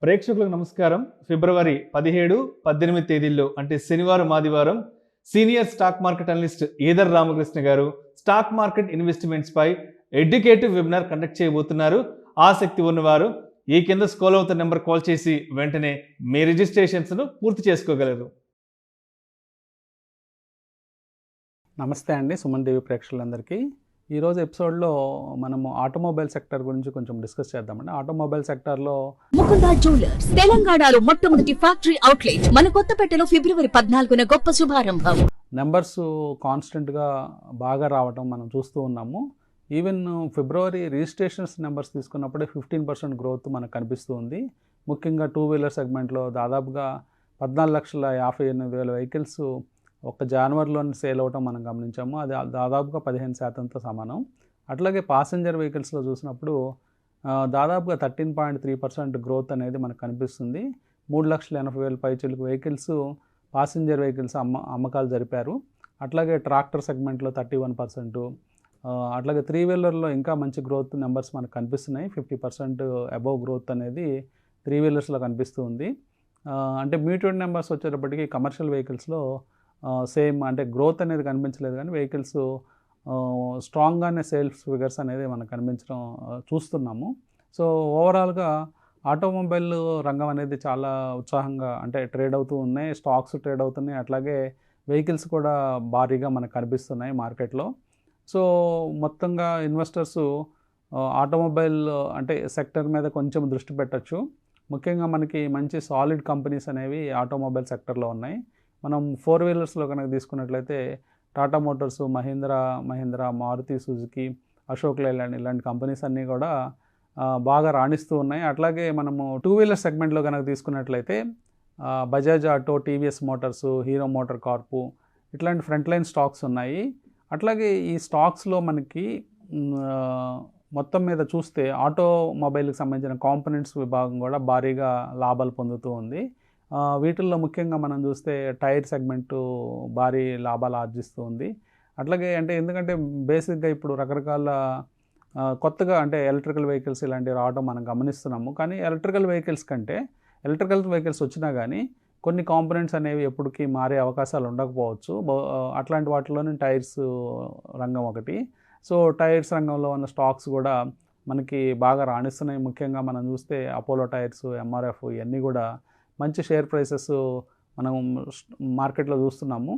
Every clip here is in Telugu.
ప్రేక్షకులకు నమస్కారం. ఫిబ్రవరి 17, 18 తేదీల్లో అంటే శనివారం, ఆదివారం senior stock market analyst either Ramakrishna గారు స్టాక్ మార్కెట్ ఇన్వెస్ట్మెంట్స్ పై ఎడ్యుకేటివ్ వెబినార్ కండక్ట్ చేయబోతున్నారు. ఆసక్తి ఉన్నవారు ఈ కింద స్క్రోల్ అవుతున్న నెంబర్ కాల్ చేసి వెంటనే మీ రిజిస్ట్రేషన్స్ను పూర్తి చేసుకోగలరు. నమస్తే అండి సుమన్ టీవీ ప్రేక్షకులందరికీ. ఈరోజు ఎపిసోడ్లో మనము ఆటోమొబైల్ సెక్టర్ గురించి కొంచెం డిస్కస్ చేద్దామండి. ఆటోమొబైల్ సెక్టర్లో ముకుందా జ్యువెలర్స్ తెలంగాణలో మొట్టమొదటి ఫ్యాక్టరీ అవుట్లెట్ మన కొత్తపేటలో ఫిబ్రవరి 14న గొప్ప శుభారంభం. నెంబర్స్ కాన్స్టెంట్గా బాగా రావటం మనం చూస్తూ ఉన్నాము. ఈవెన్ ఫిబ్రవరి రిజిస్ట్రేషన్స్ నెంబర్స్ తీసుకున్నప్పుడే 15% గ్రోత్ మనకు కనిపిస్తూ ఉంది. ముఖ్యంగా టూ వీలర్ సెగ్మెంట్లో దాదాపుగా 14,58,000 వెహికల్స్ ఒక జనవరిలోనే సేల్ అవ్వటం మనం గమనించాము. అది దాదాపుగా 15%తో సమానం. అట్లాగే పాసెంజర్ వెహికల్స్లో చూసినప్పుడు దాదాపుగా 13.3% గ్రోత్ అనేది మనకు కనిపిస్తుంది. 3,80,000 పైచిలకు వెహికల్స్ పాసెంజర్ వెహికల్స్ అమ్మకాలు జరిపారు. అట్లాగే ట్రాక్టర్ సెగ్మెంట్లో 31%, అట్లాగే త్రీ వీలర్లో ఇంకా మంచి గ్రోత్ నెంబర్స్ మనకు కనిపిస్తున్నాయి. 50% అబోవ్ గ్రోత్ అనేది త్రీ వీలర్స్లో కనిపిస్తుంది. అంటే మ్యూటెడ్ నెంబర్స్ వచ్చేటప్పటికి కమర్షియల్ వెహికల్స్లో సేమ్ అంటే గ్రోత్ అనేది కనిపించలేదు, కానీ వెహికల్స్ స్ట్రాంగ్గానే సేల్స్ ఫిగర్స్ అనేది మనకు కనిపించడం చూస్తున్నాము. సో ఓవరాల్గా ఆటోమొబైల్ రంగం అనేది చాలా ఉత్సాహంగా అంటే ట్రేడ్ అవుతూ ఉన్నాయి. స్టాక్స్ ట్రేడ్ అవుతున్నాయి, అట్లాగే వెహికల్స్ కూడా భారీగా మనకు కనిపిస్తున్నాయి మార్కెట్లో. సో మొత్తంగా ఇన్వెస్టర్స్ ఆటోమొబైల్ అంటే సెక్టర్ మీద కొంచెం దృష్టి పెట్టచ్చు. ముఖ్యంగా మనకి మంచి సాలిడ్ కంపెనీస్ అనేవి ఆటోమొబైల్ సెక్టర్లో ఉన్నాయి. మనం ఫోర్ వీలర్స్లో కనుక తీసుకున్నట్లయితే Tata Motors, Mahindra, Maruti Suzuki, Ashok Leyland ఇలాంటి కంపెనీస్ అన్నీ కూడా బాగా రాణిస్తూ ఉన్నాయి. అట్లాగే మనము టూ వీలర్ సెగ్మెంట్లో కనుక తీసుకున్నట్లయితే Bajaj auto, TVS Motors, hero motor carp ఇట్లాంటి ఫ్రంట్ లైన్ స్టాక్స్ ఉన్నాయి. అట్లాగే ఈ స్టాక్స్లో మనకి మొత్తం మీద చూస్తే ఆటోమొబైల్కి సంబంధించిన కాంపోనెంట్స్ విభాగం కూడా భారీగా లాభాలు పొందుతూ ఉంది. వీటిల్లో ముఖ్యంగా మనం చూస్తే టైర్ సెగ్మెంటు భారీ లాభాలు ఆర్జిస్తూ ఉంది. అట్లాగే అంటే ఎందుకంటే బేసిక్గా ఇప్పుడు రకరకాల కొత్తగా అంటే ఎలక్ట్రికల్ వెహికల్స్ ఇలాంటివి రావడం మనం గమనిస్తున్నాము. కానీ ఎలక్ట్రికల్ వెహికల్స్ వచ్చినా కానీ కొన్ని కాంపోనెంట్స్ అనేవి ఎప్పటికీ మారే అవకాశాలు ఉండకపోవచ్చు. అట్లాంటి వాటిలోనే టైర్స్ రంగం ఒకటి. సో టైర్స్ రంగంలో ఉన్న స్టాక్స్ కూడా మనకి బాగా రాణిస్తున్నాయి. ముఖ్యంగా మనం చూస్తే అపోలో టైర్స్, ఎంఆర్ఎఫ్ ఇవన్నీ కూడా మంచి షేర్ ప్రైసెస్ మనం మార్కెట్లో చూస్తున్నాము.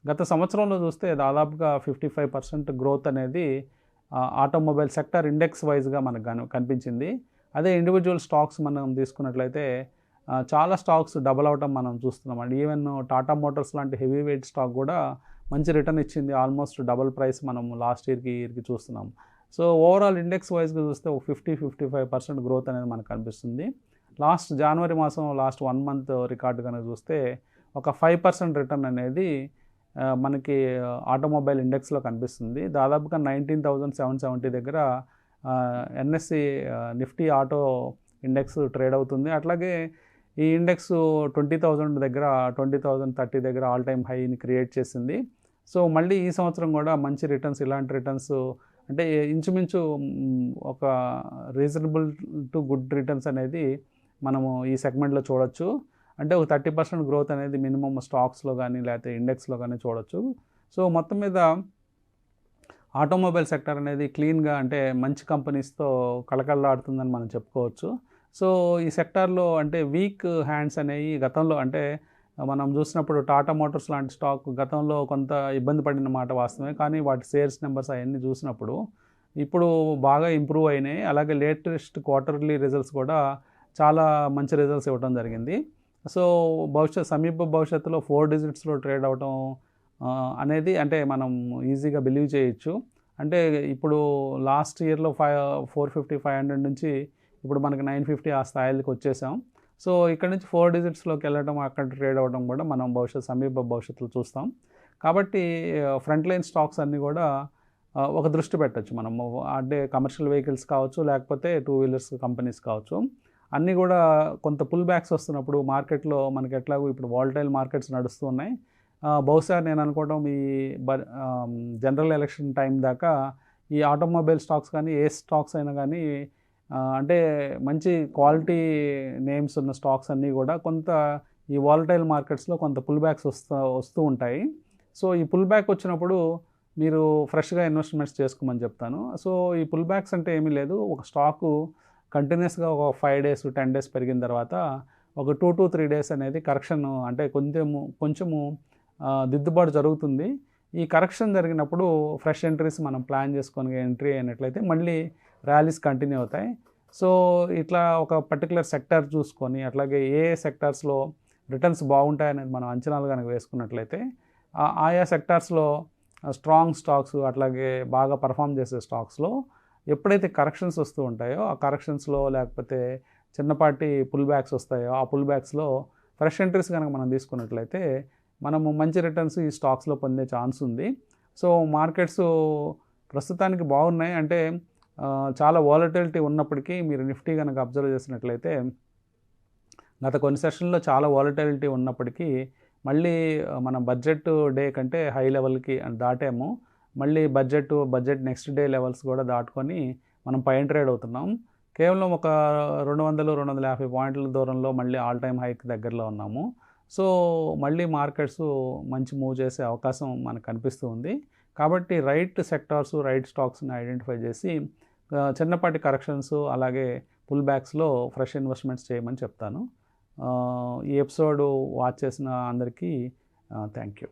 గత సంవత్సరంలో చూస్తే దాదాపుగా 55% గ్రోత్ అనేది ఆటోమొబైల్ సెక్టర్ ఇండెక్స్ వైజ్గా మనకు కనిపించింది. అదే ఇండివిజువల్ స్టాక్స్ మనం తీసుకున్నట్లయితే చాలా స్టాక్స్ డబల్ అవటం మనం చూస్తున్నాం అండి. ఈవెన్ టాటా మోటార్స్ లాంటి హెవీ వెయిట్ స్టాక్ కూడా మంచి రిటర్న్ ఇచ్చింది. ఆల్మోస్ట్ డబల్ ప్రైస్ మనం లాస్ట్ ఇయర్కి చూస్తున్నాం. సో ఓవరాల్ ఇండెక్స్ వైజ్గా చూస్తే 55% గ్రోత్ అనేది మనకు కనిపిస్తుంది. లాస్ట్ జనవరి మాసం లాస్ట్ 1 మంత్ రికార్డు కనుక చూస్తే ఒక 5% రిటర్న్ అనేది మనకి ఆటోమొబైల్ ఇండెక్స్లో కనిపిస్తుంది. దాదాపుగా 19,770 దగ్గర NSE Nifty auto index trade అవుతుంది. అట్లాగే ఈ ఇండెక్స్ 20,000 దగ్గర 20,030 దగ్గర ఆల్ టైమ్ హైని క్రియేట్ చేసింది. సో మళ్ళీ ఈ సంవత్సరం కూడా మంచి రిటర్న్స్, ఇలాంటి రిటర్న్స్ అంటే ఇంచుమించు ఒక రీజనబుల్ టు గుడ్ రిటర్న్స్ అనేది మనము ఈ సెగ్మెంట్లో చూడొచ్చు. అంటే ఒక 30% గ్రోత్ అనేది మినిమం స్టాక్స్లో కానీ లేకపోతే ఇండెక్స్లో కానీ చూడొచ్చు. సో మొత్తం మీద ఆటోమొబైల్ సెక్టర్ అనేది క్లీన్గా అంటే మంచి కంపెనీస్తో కళకళలాడుతుందని మనం చెప్పుకోవచ్చు. సో ఈ సెక్టార్లో అంటే వీక్ హ్యాండ్స్ అనేవి గతంలో అంటే మనం చూసినప్పుడు టాటా మోటార్స్ లాంటి స్టాక్ గతంలో కొంత ఇబ్బంది పడిన మాట వాస్తవమే, కానీ వాటి సేల్స్ నెంబర్స్ అవన్నీ చూసినప్పుడు ఇప్పుడు బాగా ఇంప్రూవ్ అయినాయి. అలాగే లేటెస్ట్ క్వార్టర్లీ రిజల్ట్స్ కూడా చాలా మంచి రిజల్ట్స్ ఇవ్వడం జరిగింది. సో సమీప భవిష్యత్తులో 4 డిజిట్స్లో ట్రేడ్ అవడం అనేది అంటే మనం ఈజీగా బిలీవ్ చేయొచ్చు. అంటే ఇప్పుడు లాస్ట్ ఇయర్లో 450-500 నుంచి ఇప్పుడు మనకి 950 ఆ స్థాయికి వచ్చేసాం. సో ఇక్కడ నుంచి 4 డిజిట్స్లోకి వెళ్ళడం, అక్కడ ట్రేడ్ అవ్వడం కూడా మనం సమీప భవిష్యత్తులో చూస్తాం. కాబట్టి ఫ్రంట్ లైన్ స్టాక్స్ అన్నీ కూడా ఒక దృష్టి పెట్టచ్చు మనము. అంటే కమర్షియల్ వెహికల్స్ కావచ్చు, లేకపోతే టూ వీలర్స్ కంపెనీస్ కావచ్చు, అన్నీ కూడా కొంత పుల్ బ్యాక్స్ వస్తున్నప్పుడు మార్కెట్లో మనకి ఎట్లాగో ఇప్పుడు వాలటైల్ మార్కెట్స్ నడుస్తూ ఉన్నాయి. బహుశా నేను అనుకోవడం ఈ జనరల్ ఎలక్షన్ టైం దాకా ఈ ఆటోమొబైల్ స్టాక్స్ కానీ ఏ స్టాక్స్ అయినా కానీ అంటే మంచి క్వాలిటీ నేమ్స్ ఉన్న స్టాక్స్ అన్నీ కూడా కొంత ఈ వాలటైల్ మార్కెట్స్లో కొంత పుల్ బ్యాక్స్ వస్తూ ఉంటాయి. సో ఈ పుల్ బ్యాక్ వచ్చినప్పుడు మీరు ఫ్రెష్గా ఇన్వెస్ట్మెంట్స్ చేసుకోమని చెప్తాను. సో ఈ పుల్ బ్యాక్స్ అంటే ఏమీ లేదు, ఒక స్టాకు కంటిన్యూస్గా ఒక 5 days 10 days పెరిగిన తర్వాత ఒక 2 to 3 days అనేది కరెక్షన్, అంటే కొంచెము దిద్దుబాటు జరుగుతుంది. ఈ కరెక్షన్ జరిగినప్పుడు ఫ్రెష్ ఎంట్రీస్ మనం ప్లాన్ చేసుకొని ఎంట్రీ అయినట్లయితే మళ్ళీ ర్యాలీస్ కంటిన్యూ అవుతాయి. సో ఇట్లా ఒక పర్టికులర్ సెక్టర్ చూసుకొని అట్లాగే ఏ సెక్టార్స్లో రిటర్న్స్ బాగుంటాయనేది మనం అంచనాలు కనుక వేసుకున్నట్లయితే ఆయా సెక్టార్స్లో స్ట్రాంగ్ స్టాక్స్ అట్లాగే బాగా పర్ఫామ్ చేసే స్టాక్స్లో ఎప్పుడైతే కరెక్షన్స్ వస్తూ ఉంటాయో ఆ కరెక్షన్స్లో లేకపోతే చిన్నపాటి పుల్ బ్యాక్స్ వస్తాయో ఆ పుల్ బ్యాక్స్లో ఫ్రెష్ ఎంట్రీస్ కనుక మనం తీసుకున్నట్లయితే మనము మంచి రిటర్న్స్ ఈ స్టాక్స్లో పొందే ఛాన్స్ ఉంది. సో మార్కెట్స్ ప్రస్తుతానికి బాగున్నాయి, అంటే చాలా వాలటిలిటీ ఉన్నప్పటికీ మీరు నిఫ్టీ కనుక అబ్జర్వ్ చేసినట్లయితే గత కొన్ని సెషన్లో చాలా వాలటిలిటీ ఉన్నప్పటికీ మళ్ళీ మన బడ్జెట్ డే కంటే హై లెవెల్కి దాటాము. మళ్ళీ బడ్జెట్ నెక్స్ట్ డే లెవెల్స్ కూడా దాటుకొని మనం పైన ట్రేడ్ అవుతున్నాం. కేవలం ఒక 200-250 పాయింట్ల దూరంలో మళ్ళీ ఆల్ టైమ్ హైక్ దగ్గరలో ఉన్నాము. సో మళ్ళీ మార్కెట్స్ మంచి మూవ్ చేసే అవకాశం మనకు కనిపిస్తూ ఉంది. కాబట్టి రైట్ సెక్టార్స్ రైట్ స్టాక్స్ని ఐడెంటిఫై చేసి చిన్నపాటి కరెక్షన్స్ అలాగే పుల్ బ్యాక్స్లో ఫ్రెష్ ఇన్వెస్ట్మెంట్స్ చేయమని చెప్తాను. ఈ ఎపిసోడ్ వాచ్ చేసిన అందరికీ థ్యాంక్ యూ.